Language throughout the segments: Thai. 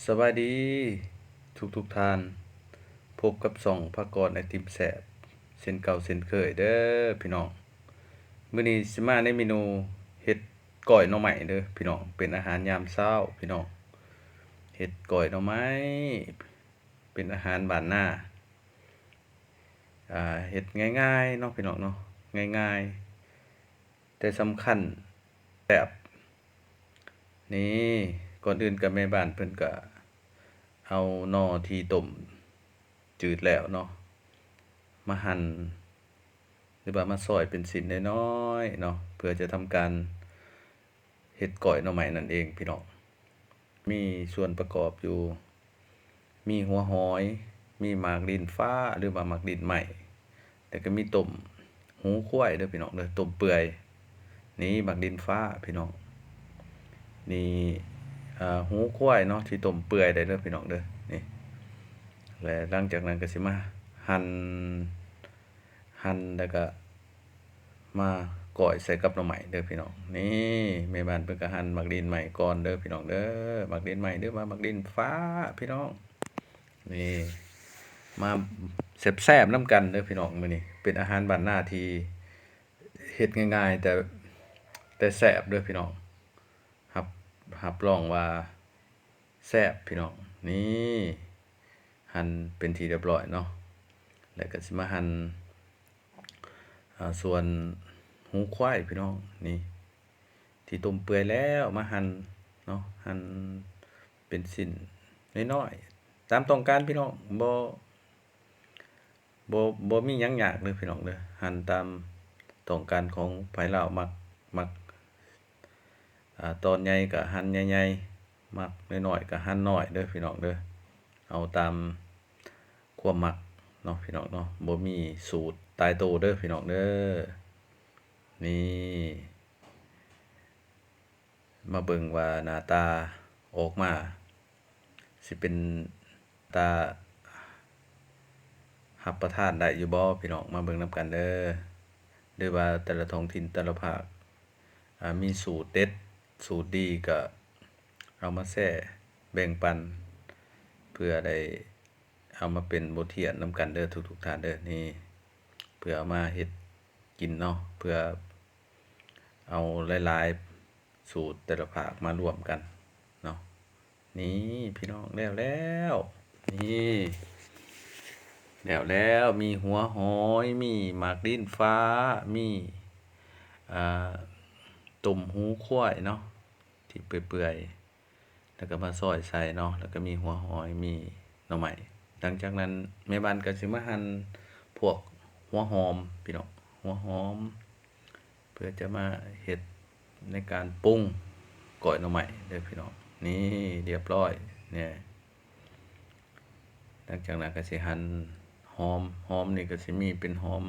สวัสดีทุกท่านพบกับส่องภากรไอติมแสบเส้นเก่าเส้นเคยเด้อพี่น้องมื้อนี้สิมาในเมนูเฮ็ดก้อยหน่อไม้เด้อพี่น้องเป็นอาหารยามเช้าพี่น้องเฮ็ดก้อยหน่อไม้เป็นอาหารบ้านนาเฮ็ดง่ายๆเนาะพี่น้องเนาะง่ายๆแต่สำคัญแซ่บนี่ก่อนอื่นก็แม่บ้านเพิ่นก็เอาหน่อที่ต้มจืดแล้วเนาะมาหั่นหรือว่ามาซอยเป็นชิ้นน้อยๆเนาะเพื่อจะทำการเฮ็ดก้อยหน่อไม้นั่นเองพี่น้องมีส่วนประกอบอยู่มีหัวหอยมีหมากดินฟ้าหรือว่าหมากดินไหม้แล้วก็มีต้มหูควายเด้อพี่น้องเด้อต้มเปื่อยนี่หมากดินฟ้าพี่น้องนี่หูควายเนาะที่ต้มเปื่อยได้เด้อพี่น้องเด้อนี่และหลังจากนั้นก็สิมาหั่นแล้วก็มาก้อยใส่กับหน่อไม้เด้อพี่น้องนี่แม่บ้านเพิ่นก็หั่นหมากดินใหม่ก่อนเด้อพี่น้องเด้อหมากดินใหม่หรือว่าหมากดินฟ้าพี่น้องนี่มาแซ่บๆนำกันเด้อพี่น้องมื้อนี้เป็นอาหารบ้านนาที่เฮ็ดง่ายๆแต่แซ่บเด้อพี่น้องรับรับรองว่าแซ่บพี่น้องนี่หั่นเป็นที่เรียบร้อยเนาะแล้วก็สิมาหั่นส่วนหูควายพี่น้องนี่ที่ต้มเปื่อยแล้วมาหั่นเนาะหั่นเป็นชิ้นน้อยๆตามต้องการพี่น้องบ่มีหยังยากเด้อพี่น้องเด้อหั่นตามต้องการของไผลาวมักตอนใหญ่ก็หั่นใหญ่ๆมักน้อยๆก็หั่นน้อยเด้อพี่น้องเด้อเอาตามความมักเนาะพี่น้องเนาะบ่มีสูตรตายตัวเด้อพี่น้องเด้อนี่มาเบิ่งว่าหน้าตาออกมาสิเป็นตารับประทานได้อยู่บ่พี่น้องมาเบิ่งนำกันเด้อหรือว่าแต่ละท้องถิ่นแต่ละภาคมีสูตรเด็ดสูตรดีก็เอามาแชร์แบ่งปันเพื่อได้เอามาเป็นบทเรียนนำกันเด้อทุกท่านเด้อนี่เพื่อเอามาเฮ็ดกินเนาะเพื่อเอาหลายๆสูตรแต่ละภาคมารวมกันเนาะนี่พี่น้องแล้วนี่แล้วมีหัวหอยมีหมากลิ้นฟ้ามีอ่าตุ่มหูควายเนาะที่เปื่อยๆแล้วก็มาซอยใส่เนาะแล้วก็มีหัวหอยมีหน่อไม้หลังจากนั้นแม่บ้านก็สิมาหั่นพวกหัวหอมพี่น้องหัวหอมเพื่อจะมาเฮ็ดในการปรุงก้อยหน่อไม้เด้อพี่น้องนี่เรียบร้อยเนี่ยหลังจากนั้นก็สิหั่นหอมนี่ก็สิมีเป็นหอม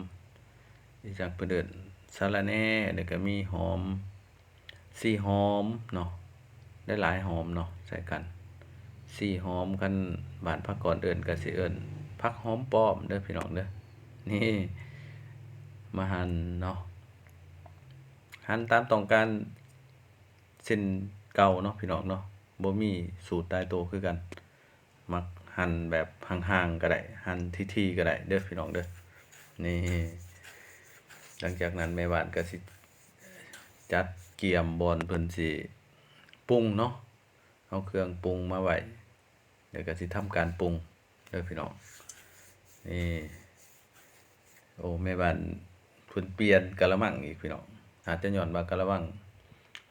ที่จักเพิ่นเอิ้นสะระแหน่แล้วก็มีหอม4หอมเนาะได้หลายหอมเนาะใส่กัน4หอมคันบ้านภาคกรเอิ้นก็สิเอิ้นผักหอมป้อมเด้อพี่น้องเด้อนี่มาหั่นเนาะหั่นตามต้องการเส้นเก่าเนาะพี่น้องเนาะบ่มีสูตรตายตัวคือกันมักหั่นแบบห่างๆก็ได้หั่นถี่ๆก็ได้เด้อพี่น้องเด้อนี่หลังจากนั้นแม่บ้านก็สิจัดเกียมบอนเพิ่นสิปรุงเนาะเอาเครื่องปรุงมาไว้เดี๋ยวก็สิทำการปรุงเด้อพี่น้องนี่โอ้แม่บ้านเพิ่นเปลี่ยนกะละมังอีกพี่น้องอาจจะย้อนว่ากะละมัง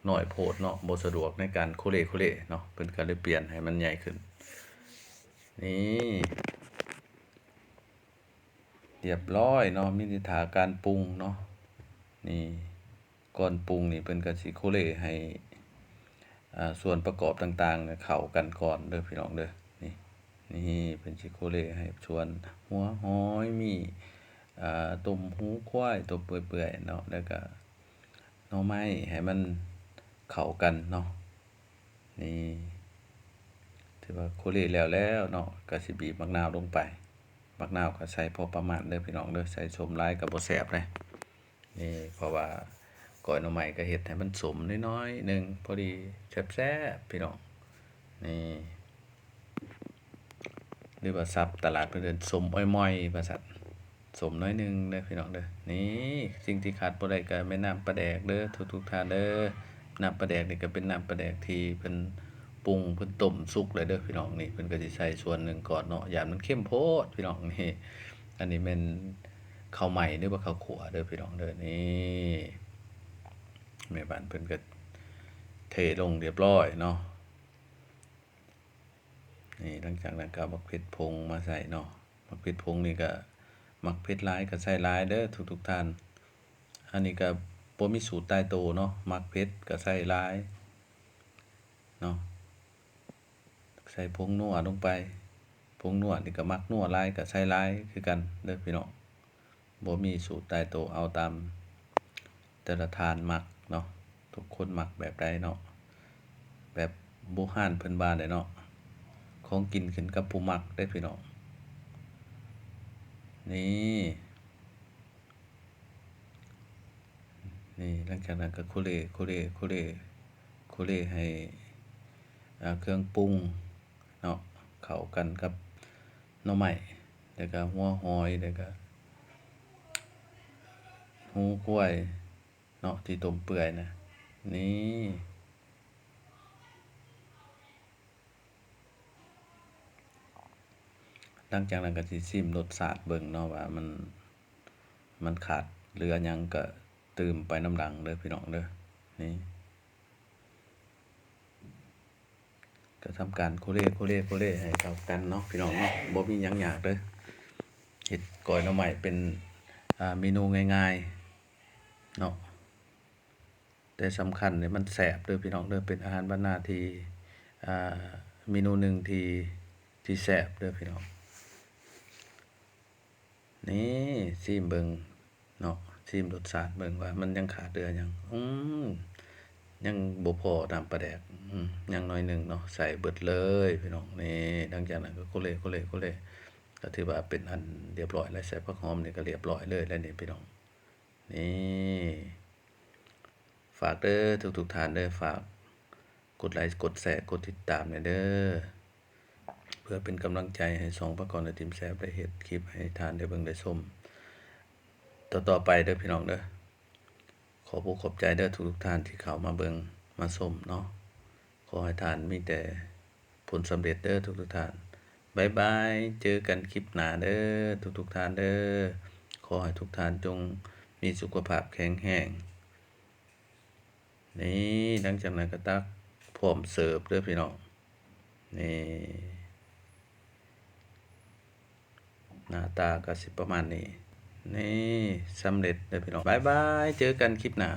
น้อยโพดเนาะบ่สะดวกในการโคเลเนาะเพิ่นก็เลยเปลี่ยนให้มันใหญ่ขึ้นนี่เรียบร้อยเนาะมีท่าการปรุงเนาะนี่ก่อนปรุงนี่เพิ่นก็สิโคเลให้ส่วนประกอบต่างๆเนี่ยเข้ากันก่อนเด้อพี่น้องเด้อนี่เพิ่นสิโคเลให้ส่วนหัวหอยมีต้มหูควายตัวเปื่อยๆเนาะแล้วก็หน่อไม้ให้มันเข้ากันเนาะนี่ถือว่าโคเลแล้วเนาะก็สิบีบมะนาวลงไปมะนาวก็ใส่พอประมาณเด้อพี่น้องเด้อใส่ส้มหลายก็บ่แซ่บเลยนี่เพราะว่าก้อยหน่อไม้ก็เฮ็ดให้มันสมน้อยๆหนึ่งพอดีแซ่บๆพี่น้องนี่ หรือว่าศัพท์ตลาดเพิ่นเอิ้นส้มอ้อยม่อยว่าซั่นส้มน้อยหนึ่งเด้อพี่น้องเด้อนี่สิ่งที่ขาดบ่ได้ก็แม่นน้ำปลาแดกเด้อทุกๆท่านเด้อน้ำปลาแดกนี่ก็เป็นน้ำปลาแดกที่เพิ่นปรุงเพิ่นต้มสุกแล้วเด้อพี่น้องนี่เพิ่นก็สิใส่ส่วนหนึ่งก่อนเนาะย้านมันเข้มโพดพี่น้องนี่อันนี้แม่นข้าวใหม่หรือว่าข้าวขัวเด้อพี่น้องเด้อนี่แม่บ้านเพิ่นก็เทลงเรียบร้อยเนาะนี่หลังจากนั้นก็เอาบักเผ็ดผงมาใส่เนาะบักเผ็ดผงนี่ก็มักเผ็ดหลายก็ใส่หลายเด้อทุกๆท่านอันนี้ก็บ่มีสูตรตายตัวเนาะมักเผ็ดก็ใส่หลายเนาะใส่ผงนัวลงไปผงนัวนี่ก็มักนัวหลายก็ใส่หลายคือกันเด้อพี่น้องบ่มีสูตรตายตัวเอาตามแต่ละทานมักเนาะทุกคนมักแบบใดเนาะแบบโบราณเพิ่นว่าได้เนาะของกินขึ้นกับผู้มักเด้อพี่น้องนี่หลังจากนั้นก็โคเลให้เครื่องปรุงเนาะเข้ากันกับหน่อไม้แล้วก็หัวหอยแล้วก็หูกล้วยเนาะที่ต้มเปื่อยนะนี่หลังจากนั้นก็สิชิมรสชาติเบิ่งเนาะว่ามันขาดเหลือหยังก็เติมไปน้ำหลังเด้อพี่น้องเด้อนี่ก็ทำการโคเลให้เข้ากันเนาะพี่น้องเนาะบ่มีหยังยากเด้อเฮ็ดก้อยหน่อไม้เป็นเมนูง่ายๆเนาะแต่สำคัญเนี่ยมันแซ่บเด้อพี่น้องเด้อเป็นอาหารบ้านนาที่อ่าเมนูหนึ่งที่แซ่บเด้อพี่น้องนี่ชิมเบิ่งเนาะชิมรสชาติเบิ่งว่ามันยังขาดเหลือหยังยังบ่พอน้ำปลาแดกยังน้อยหนึ่งเนาะใส่เบิดเลยพี่น้องนี่หลังจากนั้นก็โคเลก็ถือว่าเป็นอันเรียบร้อยแล้วใส่ผักหอมนี่ก็เรียบร้อยเลยแล้วนี่พี่น้องนี่ฝากเด้อทุกท่านเด้อฝากกดไลค์กดแชร์กดติดตามหน่อยเด้อเพื่อเป็นกำลังใจให้สองประกอบและทีมแซ่บได้เฮ็ดคลิปให้ทานได้เบิ่งได้ชมต่อไปเด้อพี่น้องเด้อขอบใจเด้อทุกท่านที่เข้ามาเบิ่งมาชมเนาะขอให้ท่านมีแต่ผลสำเร็จเด้อทุกท่านบ๊ายบายเจอกันคลิปหน้าเด้อทุกท่านเด้อขอให้ทุกท่านจงมีสุขภาพแข็งแรงนี่หลังจากนั้นก็ตักพร้อมเสิร์ฟเด้อพี่น้องนี่หน้าตาก็สิประมาณนี้นี่สำเร็จเด้อพี่น้องบ๊ายบายเจอกันคลิปหน้า